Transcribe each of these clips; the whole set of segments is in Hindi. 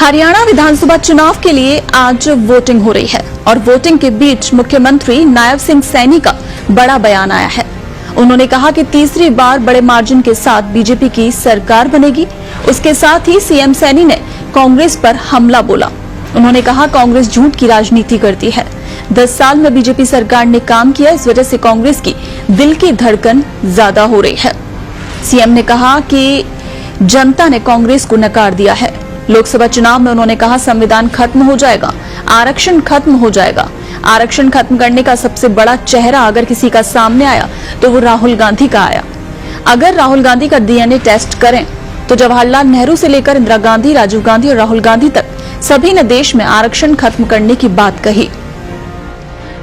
हरियाणा विधानसभा चुनाव के लिए आज वोटिंग हो रही है और वोटिंग के बीच मुख्यमंत्री नायब सिंह सैनी का बड़ा बयान आया है। उन्होंने कहा कि तीसरी बार बड़े मार्जिन के साथ बीजेपी की सरकार बनेगी। उसके साथ ही सीएम सैनी ने कांग्रेस पर हमला बोला। उन्होंने कहा कांग्रेस झूठ की राजनीति करती है। 10 साल में बीजेपी सरकार ने काम किया, इस वजह से कांग्रेस की दिल की धड़कन ज्यादा हो रही है। सीएम ने कहा कि जनता ने कांग्रेस को नकार दिया है। लोकसभा चुनाव में उन्होंने कहा संविधान खत्म हो जाएगा, आरक्षण खत्म हो जाएगा। आरक्षण खत्म करने का सबसे बड़ा चेहरा अगर किसी का सामने आया तो वो राहुल गांधी का आया। अगर राहुल गांधी का डीएनए टेस्ट करें तो जवाहरलाल नेहरू से लेकर इंदिरा गांधी, राजीव गांधी और राहुल गांधी तक सभी ने देश में आरक्षण खत्म करने की बात कही।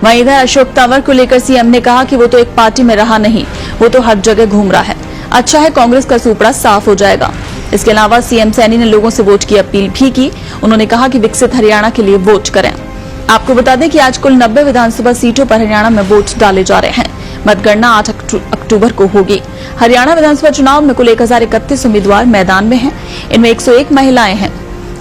वहीं इधर अशोक तंवर को लेकर सीएम ने कहा कि वो तो एक पार्टी में रहा नहीं, वो तो हर जगह घूम रहा है। अच्छा है कांग्रेस का सुपड़ा साफ हो जाएगा। इसके अलावा सीएम सैनी ने लोगों से वोट की अपील भी की। उन्होंने कहा कि विकसित हरियाणा के लिए वोट करें। आपको बता दें कि आज कुल 90 विधानसभा सीटों पर हरियाणा में वोट डाले जा रहे हैं। मतगणना 8 अक्टूबर को होगी। हरियाणा विधानसभा चुनाव में कुल 1031 उम्मीदवार मैदान में हैं। इनमें 101 महिलाएं हैं।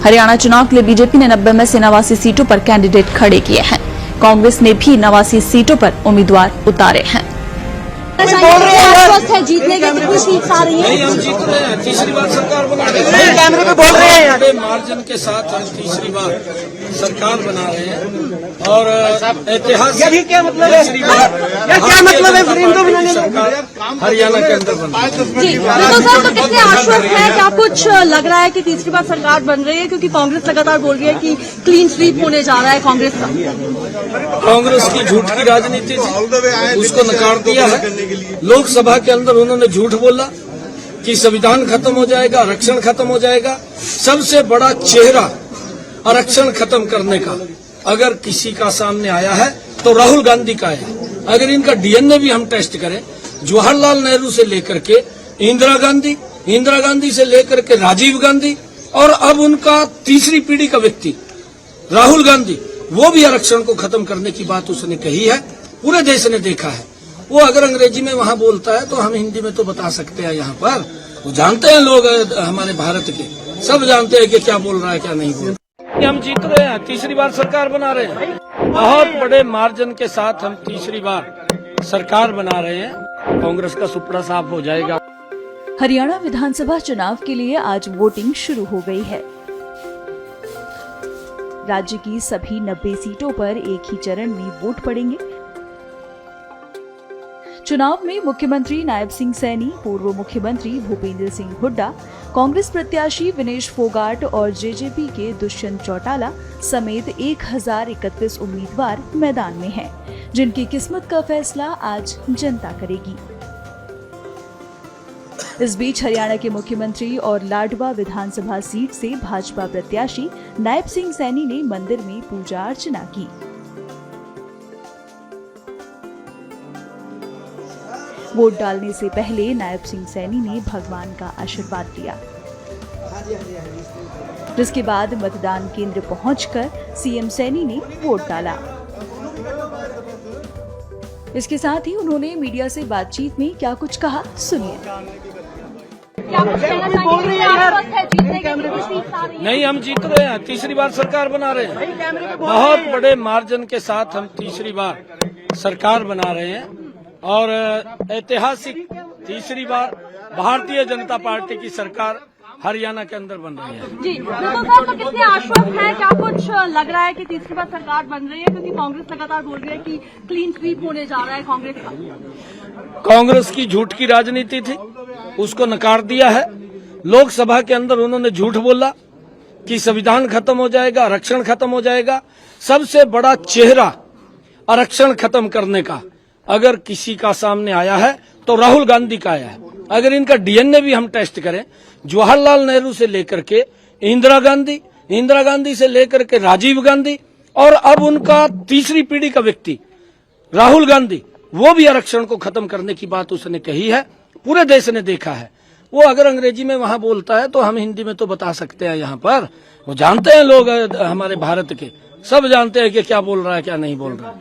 हरियाणा चुनाव के लिए बीजेपी ने 90 में से 89 सीटों पर कैंडिडेट खड़े किए हैं। कांग्रेस ने भी 89 सीटों पर उम्मीदवार उतारे हैं। आश्वस्त है जीतने के, कितनी सीट आ रही है? नहीं, हम जीत रहे हैं। तीसरी बार सरकार बना रहे हैं। कैमरे पे बोल रहे हैं। बड़े मार्जिन के साथ हम तीसरी बार सरकार बना रहे हैं और ऐतिहासिक क्या मतलब है? क्या मतलब है? सरकार हरियाणा के अंदर बना रहे हैं। जी तो सर, तो कितने आश्वस्त है? क्या कुछ लग रहा है कि तीसरी बार सरकार बन रही है? क्योंकि कांग्रेस लगातार बोल रही है कि क्लीन स्वीप होने जा रहा है कांग्रेस का। कांग्रेस की झूठ की राजनीति थी, उसको नकार दिया है। लोकसभा के अंदर उन्होंने झूठ बोला कि संविधान खत्म हो जाएगा, आरक्षण खत्म हो जाएगा। सबसे बड़ा चेहरा आरक्षण खत्म करने का अगर किसी का सामने आया है तो राहुल गांधी का है। अगर इनका डीएनए भी हम टेस्ट करें, जवाहरलाल नेहरू से लेकर के इंदिरा गांधी से लेकर के राजीव गांधी और अब उनका तीसरी पीढ़ी का व्यक्ति राहुल गांधी, वो भी आरक्षण को खत्म करने की बात उसने कही है। पूरे देश ने देखा है। वो अगर अंग्रेजी में वहां बोलता है तो हम हिंदी में तो बता सकते हैं। यहाँ पर वो जानते हैं लोग, हमारे भारत के सब जानते हैं कि क्या बोल रहा है क्या नहीं बोल रहा है। हम जीत रहे हैं, तीसरी बार सरकार बना रहे हैं। बहुत बड़े मार्जिन के साथ हम तीसरी बार सरकार बना रहे हैं। कांग्रेस का सुपड़ा साफ हो जाएगा। हरियाणा विधानसभा चुनाव के लिए आज वोटिंग शुरू हो गई है। राज्य की सभी 90 सीटों पर एक ही चरण में वोट पड़ेंगे। चुनाव में मुख्यमंत्री नायब सिंह सैनी, पूर्व मुख्यमंत्री भूपेंद्र सिंह हुड्डा, कांग्रेस प्रत्याशी विनेश फोगाट और जेजेपी के दुष्यंत चौटाला समेत 1031 उम्मीदवार मैदान में हैं, जिनकी किस्मत का फैसला आज जनता करेगी। इस बीच हरियाणा के मुख्यमंत्री और लाडवा विधानसभा सीट से भाजपा प्रत्याशी नायब सिंह सैनी ने मंदिर में पूजा अर्चना की। वोट डालने से पहले नायब सिंह सैनी ने भगवान का आशीर्वाद लिया, जिसके बाद मतदान केंद्र पहुंचकर सीएम सैनी ने वोट डाला। इसके साथ ही उन्होंने मीडिया से बातचीत में क्या कुछ कहा, सुनिए। नहीं, हम जीत रहे हैं। तीसरी बार सरकार बना रहे हैं। बहुत बड़े मार्जिन के साथ हम तीसरी बार सरकार बना रहे हैं और ऐतिहासिक तीसरी बार भारतीय जनता पार्टी की सरकार हरियाणा के अंदर बन रही है। जी तो कितने आश्वस्त है? क्या कुछ लग रहा है कि तीसरी बार सरकार बन रही है? क्योंकि कांग्रेस लगातार बोल रही है कि क्लीन स्वीप होने जा रहा है कांग्रेस का। कांग्रेस की झूठ की राजनीति थी, उसको नकार दिया है। लोकसभा के अंदर उन्होंने झूठ बोला कि संविधान खत्म हो जाएगा, आरक्षण खत्म हो जाएगा। सबसे बड़ा चेहरा आरक्षण खत्म करने का अगर किसी का सामने आया है तो राहुल गांधी का आया है। अगर इनका डीएनए भी हम टेस्ट करें, जवाहरलाल नेहरू से लेकर के इंदिरा गांधी से लेकर के राजीव गांधी और अब उनका तीसरी पीढ़ी का व्यक्ति राहुल गांधी, वो भी आरक्षण को खत्म करने की बात उसने कही है। पूरे देश ने देखा है। वो अगर अंग्रेजी में वहां बोलता है तो हम हिंदी में तो बता सकते हैं। यहाँ पर वो जानते हैं लोग, हमारे भारत के सब जानते हैं कि क्या बोल रहा है क्या नहीं बोल रहा है।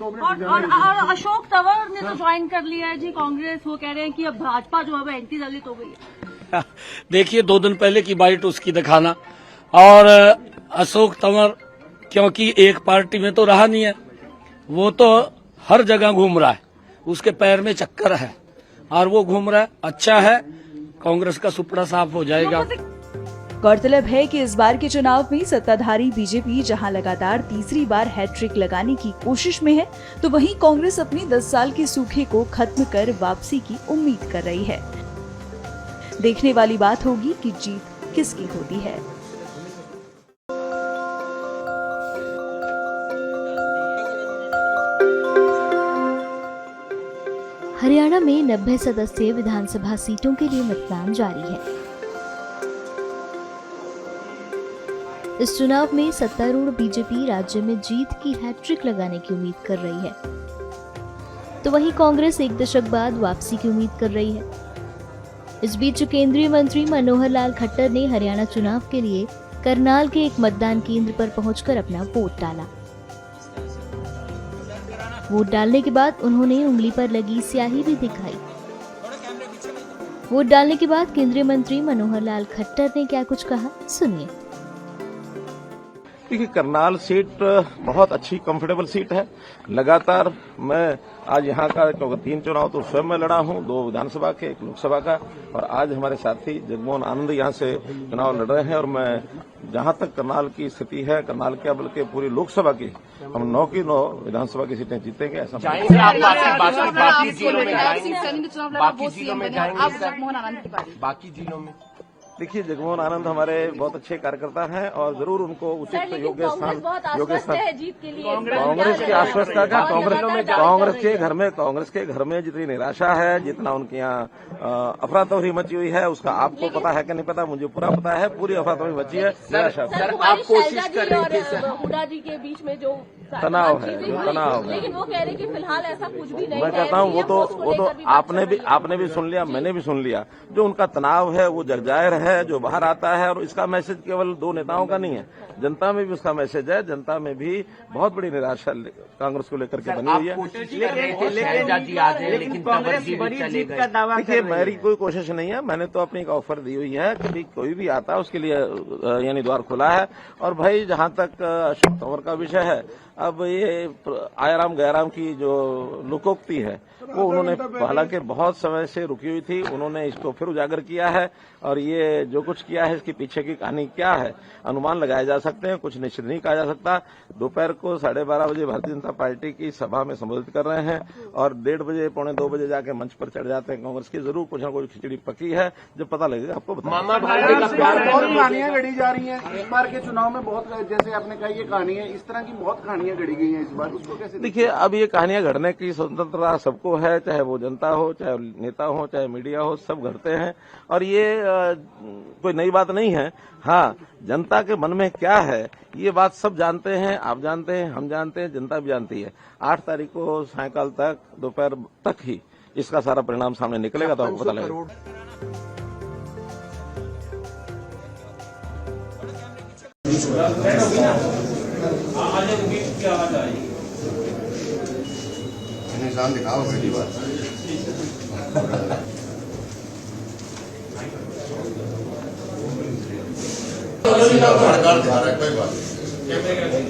और अशोक तंवर ने तो ज्वाइन कर लिया है जी कांग्रेस। वो कह रहे हैं कि अब भाजपा जो है वो एंटी दलित हो गई है। देखिए, 2 दिन पहले की बाइट उसकी दिखाना और अशोक तंवर क्योंकि एक पार्टी में तो रहा नहीं है, वो तो हर जगह घूम रहा है, उसके पैर में चक्कर है और वो घूम रहा है। अच्छा है, कांग्रेस का सुपड़ा साफ हो जाएगा। गौरतलब है कि इस बार के चुनाव में सत्ताधारी बीजेपी जहां लगातार तीसरी बार हैट्रिक लगाने की कोशिश में है, तो वहीं कांग्रेस अपनी 10 साल के सूखे को खत्म कर वापसी की उम्मीद कर रही है। देखने वाली बात होगी कि जीत किसकी होती है। हरियाणा में 90 सदस्यीय विधानसभा सीटों के लिए मतदान जारी है। इस चुनाव में सत्तारूढ़ बीजेपी राज्य में जीत की हैट्रिक लगाने की उम्मीद कर रही है, तो वहीं कांग्रेस एक दशक बाद वापसी की उम्मीद कर रही है। इस बीच केंद्रीय मंत्री मनोहर लाल खट्टर ने हरियाणा चुनाव के लिए करनाल के एक मतदान केंद्र पर पहुंचकर अपना वोट डाला। वोट डालने के बाद उन्होंने उंगली पर लगी स्याही भी दिखाई। वोट डालने के बाद केंद्रीय मंत्री मनोहर लाल खट्टर ने क्या कुछ कहा, सुनिए। देखिए, करनाल सीट बहुत अच्छी कंफर्टेबल सीट है। लगातार मैं आज यहाँ का 3 चुनाव तो स्वयं में लड़ा हूँ, 2 विधानसभा के, 1 लोकसभा का, और आज हमारे साथी जगमोहन आनंद यहाँ से चुनाव लड़ रहे हैं। और मैं जहाँ तक करनाल की स्थिति है, करनाल क्या बल्कि पूरी लोकसभा की, हम 9 की 9 विधानसभा की सीटें जीतेंगे ऐसा। बाकी जिलों में देखिए, जगमोहन आनंद हमारे बहुत अच्छे कार्यकर्ता हैं और जरूर उनको उचित योग्य स्थान जीत के लिए कांग्रेस की आश्वस्तता का कांग्रेस के घर में जितनी निराशा है, जितना उनके यहाँ अफरा तफरी मची हुई है, उसका आपको पता है कि नहीं पता, मुझे पूरा पता है। पूरी अफरा तफरी मची है, निराशा। आप कोशिश कर रहे थे हुड्डा जी के बीच में जो तनाव है, लेकिन वो कह रहे कि फिलहाल ऐसा कुछ भी नहीं है। मैं कहता हूँ वो तो आपने भी सुन लिया, मैंने भी सुन लिया। जो उनका तनाव है वो जगजाहिर है, जो बाहर आता है। और इसका मैसेज केवल 2 नेताओं का नहीं है, जनता में भी उसका मैसेज है। जनता में भी बहुत बड़ी निराशा कांग्रेस को लेकर के बनी हुई है। देखिए, मेरी कोई कोशिश नहीं है, मैंने तो अपनी एक ऑफर दी हुई है कि कोई भी आता है उसके लिए यानी द्वार खुला है। और भाई, जहां तक अशोक तंवर का विषय है, अब ये आयाराम गयाराम की जो लोकोक्ति है वो उन्होंने हालांकि बहुत समय से रुकी हुई थी, उन्होंने इसको फिर उजागर किया है। और ये जो कुछ किया है, इसके पीछे की कहानी क्या है, अनुमान लगाए जा सकते हैं, कुछ निश्चित नहीं कहा जा सकता। दोपहर को 12:30 बजे भारतीय जनता पार्टी की सभा में संबोधित कर रहे हैं और 1:30 बजे 1:45 बजे जाके मंच पर चढ़ जाते हैं। कांग्रेस की जरूर कुछ न कुछ खिचड़ी पकी है, जब पता लगेगा आपको मामा भारती का प्यार। बहुत कहानियां गढ़ी जा रही हैं इस बार के चुनाव में, बहुत, जैसे आपने कहा ये कहानी है, इस तरह की बहुत कहानियां गढ़ी गई हैं इस बार, उसको कैसे देखिए। अब ये कहानियां घड़ने की स्वतंत्रता सबको है, चाहे वो जनता हो, चाहे नेता हो, चाहे मीडिया हो, सब घड़ते हैं। और ये कोई नई बात नहीं है। हाँ, जनता के मन में क्या है ये बात सब जानते हैं, आप जानते हैं, हम जानते हैं, जनता भी जानती है। 8 तारीख को सायंकाल तक, दोपहर तक ही इसका सारा परिणाम सामने निकलेगा तो आपको पता लगेगा। निशान दिखाओ पहली बार।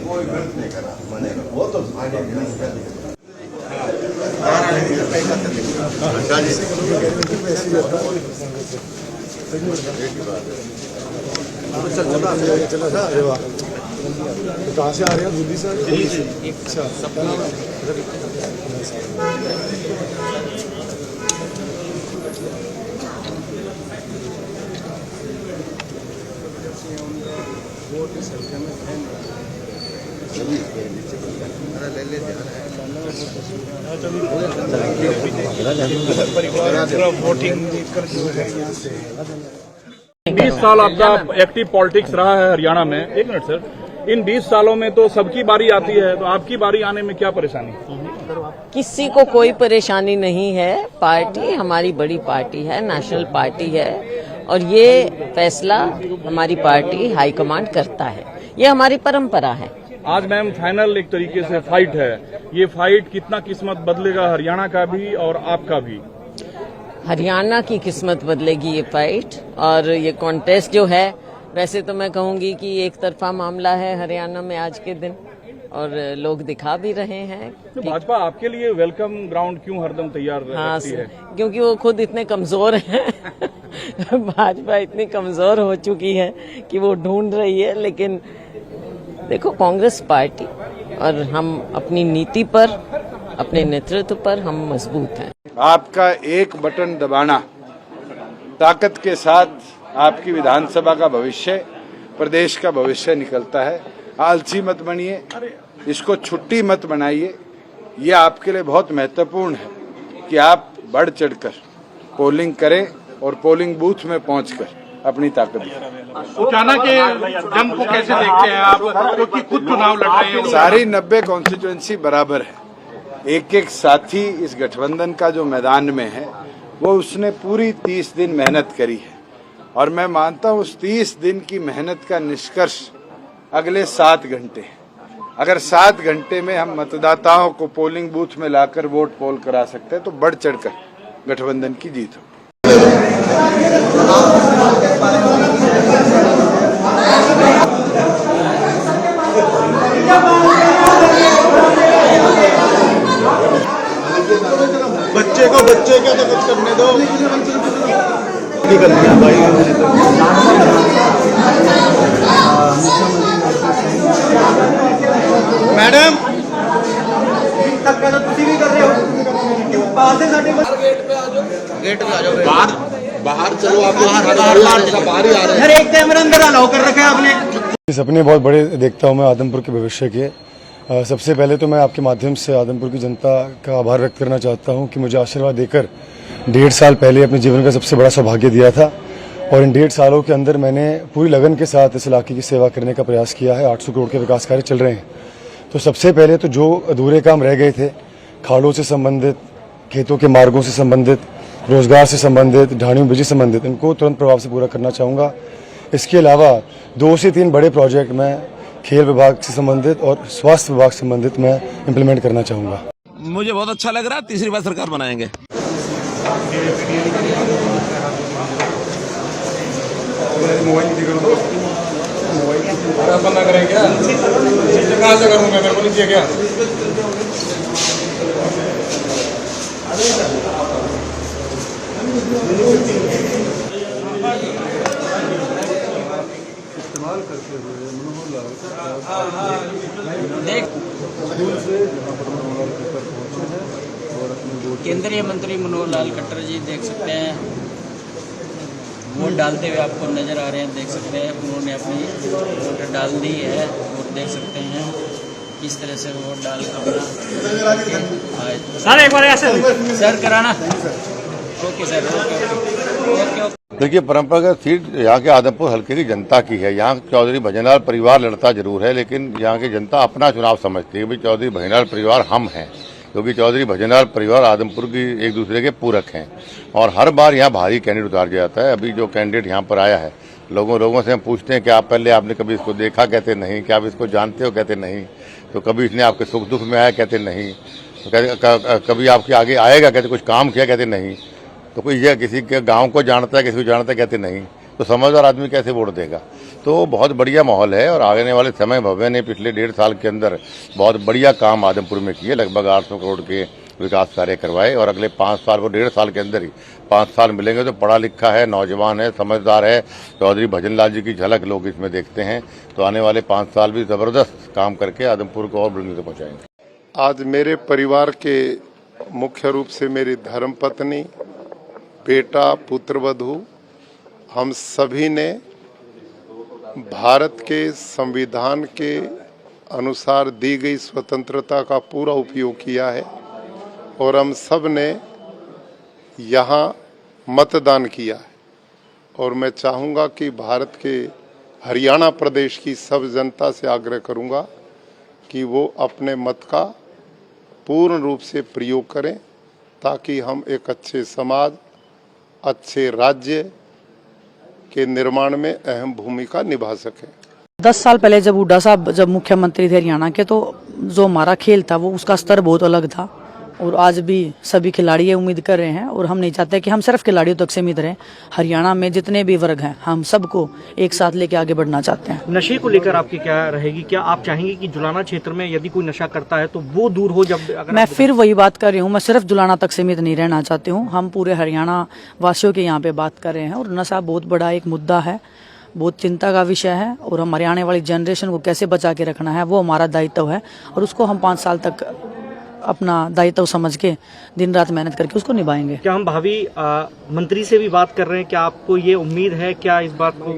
कोई गलत नहीं करा, मानेगा वो तो अच्छा जी। चला था, अरे वाह, कहाँ से आ रहे हैं? दिल्ली से आ रहे हैं? अच्छा, ले लेते वोटिंग देखकर जो है यहाँ से 20 साल आपका एक्टिव पॉलिटिक्स रहा है हरियाणा में। एक मिनट सर, इन 20 सालों में तो सबकी बारी आती है, तो आपकी बारी आने में क्या परेशानी? किसी को कोई परेशानी नहीं है। पार्टी हमारी बड़ी पार्टी है, नेशनल पार्टी है, और ये फैसला हमारी पार्टी हाईकमांड करता है। ये हमारी परंपरा है। आज मैम फाइनल एक तरीके से फाइट है। ये फाइट कितना किस्मत बदलेगा हरियाणा का भी और आपका भी? हरियाणा की किस्मत बदलेगी ये फाइट, और ये कॉन्टेस्ट जो है वैसे तो मैं कहूंगी कि एक तरफा मामला है हरियाणा में आज के दिन, और लोग दिखा भी रहे हैं। तो भाजपा आपके लिए वेलकम ग्राउंड क्यों हरदम तैयार रखती है? क्योंकि वो खुद इतने कमजोर हैं भाजपा इतनी कमजोर हो चुकी है कि वो ढूंढ रही है। लेकिन देखो, कांग्रेस पार्टी और हम अपनी नीति पर, अपने नेतृत्व पर हम मजबूत हैं। आपका एक बटन दबाना ताकत के साथ आपकी विधानसभा का भविष्य, प्रदेश का भविष्य निकलता है। आलसी मत बनिए, इसको छुट्टी मत बनाइए। ये आपके लिए बहुत महत्वपूर्ण है कि आप बढ़ चढ़कर पोलिंग करें और पोलिंग बूथ में पहुंचकर अपनी ताकत दिखाएं। सुचाना के जंग को कैसे देखते हैं आप, क्योंकि खुद चुनाव लड़ रहे हैं? सारी 90 कॉन्स्टिट्यूएंसी बराबर है। एक एक साथी इस गठबंधन का जो मैदान में है, वो उसने पूरी 30 दिन मेहनत करी है, और मैं मानता हूँ उस 30 दिन की मेहनत का निष्कर्ष अगले 7 घंटे। अगर 7 घंटे में हम मतदाताओं को पोलिंग बूथ में लाकर वोट पोल करा सकते हैं तो बढ़ चढ़कर गठबंधन की जीत हो। बच्चे को बच्चे क्या तो कुछ करने दो। मैडम तक का तो तुसी भी कर रहे हो, पास है साडे गेट पे आ जाओ। बाहर चलो, आप बाहर ही आ रहे हैं। एक कैमरा अंदर अलाउ कर रखा है आपने। सपने बहुत बड़े देखता हूँ मैं आदमपुर के भविष्य के। सबसे पहले तो मैं आपके माध्यम से आदमपुर की जनता का आभार व्यक्त करना चाहता हूँ कि मुझे आशीर्वाद देकर 1.5 साल पहले अपने जीवन का सबसे बड़ा सौभाग्य दिया था, और इन 1.5 सालों के अंदर मैंने पूरी लगन के साथ इस इलाके की सेवा करने का प्रयास किया है। 800 करोड़ के विकास कार्य चल रहे हैं। तो सबसे पहले तो जो अधूरे काम रह गए थे, खाड़ों से संबंधित, खेतों के मार्गों से संबंधित, रोजगार से संबंधित, ढाणियों बिजली संबंधित, इनको तुरंत प्रभाव से पूरा करना चाहूँगा। इसके अलावा 2 से 3 बड़े प्रोजेक्ट मैं खेल विभाग से संबंधित और स्वास्थ्य विभाग से संबंधित मैं इम्प्लीमेंट करना चाहूँगा। मुझे बहुत अच्छा लग रहा है, तीसरी बार सरकार बनाएंगे। बंदा करें क्या? कहाँ से करूँ मैं? मेरे को नहीं किया क्या? केंद्रीय मंत्री मनोहर लाल खट्टर जी देख सकते हैं, वोट डालते हुए आपको नजर आ रहे हैं। देख सकते हैं उन्होंने अपनी वोट डाल दी है, वोट देख सकते हैं किस तरह से वोट डाल अपना। सर एक बार ऐसे सर कराना। Okay sir, okay. देखिए, परंपरागत सीट यहाँ के आदमपुर हल्के की जनता की है। यहाँ चौधरी भजनलाल परिवार लड़ता जरूर है, लेकिन यहाँ की जनता अपना चुनाव समझती है। भाई चौधरी भजनलाल परिवार हम हैं, क्योंकि चौधरी भजनलाल परिवार आदमपुर की एक दूसरे के पूरक हैं, और हर बार यहाँ भारी कैंडिडेट उतार दिया जाता है। अभी जो कैंडिडेट यहाँ पर आया है, लोगों से हम पूछते हैं कि आप पहले आपने कभी इसको देखा? कहते नहीं। क्या आप इसको जानते हो? कहते नहीं। तो कभी इसने आपके सुख दुख में आया? कहते नहीं। तो कभी आपके आगे आएगा? कहते कुछ काम किया? कहते नहीं। तो कोई ये किसी के गांव को जानता है, किसी को जानता है? कहते नहीं। तो समझदार आदमी कैसे वोट देगा? तो बहुत बढ़िया माहौल है, और आने वाले समय भव्य ने पिछले 1.5 साल के अंदर बहुत बढ़िया काम आदमपुर में किए। लगभग 800 करोड़ के विकास कार्य करवाए, और अगले 5 साल को 1.5 साल के अंदर ही 5 साल मिलेंगे। तो पढ़ा लिखा है, नौजवान है, समझदार है चौधरी भजनलाल जी की झलक लोग इसमें देखते हैं। तो आने वाले 5 साल भी जबरदस्त काम करके आदमपुर को और बुलंदी तक पहुंचाएंगे। आज मेरे परिवार के मुख्य रूप से मेरी धर्मपत्नी, बेटा, पुत्रवधू, हम सभी ने भारत के संविधान के अनुसार दी गई स्वतंत्रता का पूरा उपयोग किया है, और हम सब ने यहाँ मतदान किया है। और मैं चाहूँगा कि भारत के हरियाणा प्रदेश की सब जनता से आग्रह करूँगा कि वो अपने मत का पूर्ण रूप से प्रयोग करें, ताकि हम एक अच्छे समाज, अच्छे राज्य के निर्माण में अहम भूमिका निभा सकें। 10 साल पहले जब हुड्डा साहब जब मुख्यमंत्री थे हरियाणा के, तो जो हमारा खेल था वो उसका स्तर बहुत अलग था। और आज भी सभी खिलाड़ी ये उम्मीद कर रहे हैं और हम नहीं चाहते कि हम सिर्फ खिलाड़ियों तक सीमित रहें। हरियाणा में जितने भी वर्ग हैं हम सबको एक साथ लेके आगे बढ़ना चाहते हैं। नशे को लेकर आपकी क्या रहेगी? क्या आप चाहेंगे कि जुलाना क्षेत्र में यदि कोई नशा करता है तो वो दूर हो? जब मैं फिर वही बात कर रही हूँ, मैं सिर्फ जुलाना तक सीमित नहीं रहना चाहती हूँ। हम पूरे हरियाणा वासियों के यहाँ पे बात कर रहे हैं और नशा बहुत बड़ा एक मुद्दा है, बहुत चिंता का विषय है और हमारे आने वाली जनरेशन को कैसे बचा के रखना है वो हमारा दायित्व है और उसको हम 5 साल तक अपना दायित्व समझ के दिन रात मेहनत करके उसको निभाएंगे। क्या हम भावी मंत्री से भी बात कर रहे हैं? क्या आपको ये उम्मीद है क्या इस बात को?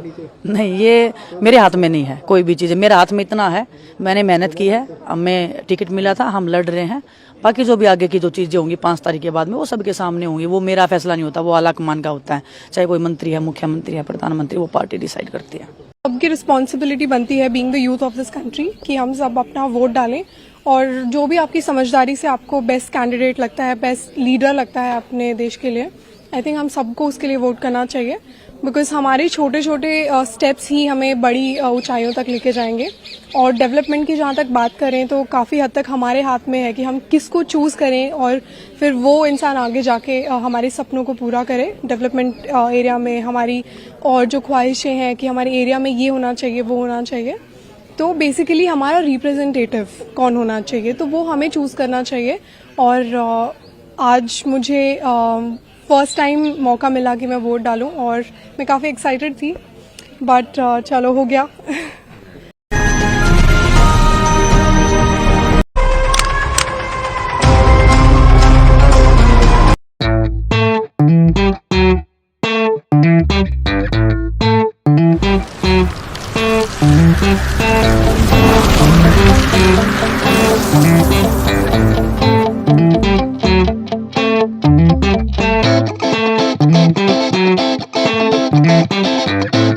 नहीं, ये मेरे हाथ में नहीं है कोई भी चीज़। मेरे हाथ में इतना है, मैंने मेहनत की है, हमें टिकट मिला था, हम लड़ रहे हैं। बाकी जो भी आगे की जो चीज़ें होंगी 5 तारीख के बाद में वो सबके सामने होंगी। वो मेरा फैसला नहीं होता, वो आलाकमान का होता है। चाहे कोई मंत्री है, मुख्यमंत्री है, प्रधानमंत्री, वो पार्टी डिसाइड करती है। सबकी रिस्पॉन्सिबिलिटी बनती है being the youth of this country कि हम सब अपना वोट डालें और जो भी आपकी समझदारी से आपको बेस्ट कैंडिडेट लगता है, बेस्ट लीडर लगता है अपने देश के लिए, आई थिंक हम सबको उसके लिए वोट करना चाहिए। बिकॉज हमारे छोटे छोटे स्टेप्स ही हमें बड़ी ऊंचाइयों तक लेके जाएंगे। और डेवलपमेंट की जहाँ तक बात करें तो काफ़ी हद तक हमारे हाथ में है कि हम किसको चूज़ करें और फिर वो इंसान आगे जाके हमारे सपनों को पूरा करे। डेवलपमेंट एरिया में हमारी और जो ख्वाहिशें हैं कि हमारे एरिया में ये होना चाहिए, वो होना चाहिए, तो बेसिकली हमारा रिप्रेजेंटेटिव कौन होना चाहिए तो वो हमें चूज़ करना चाहिए। और आज मुझे फर्स्ट टाइम मौका मिला कि मैं वोट डालूं और मैं काफ़ी एक्साइटेड थी, बट चलो हो गया। Thank you.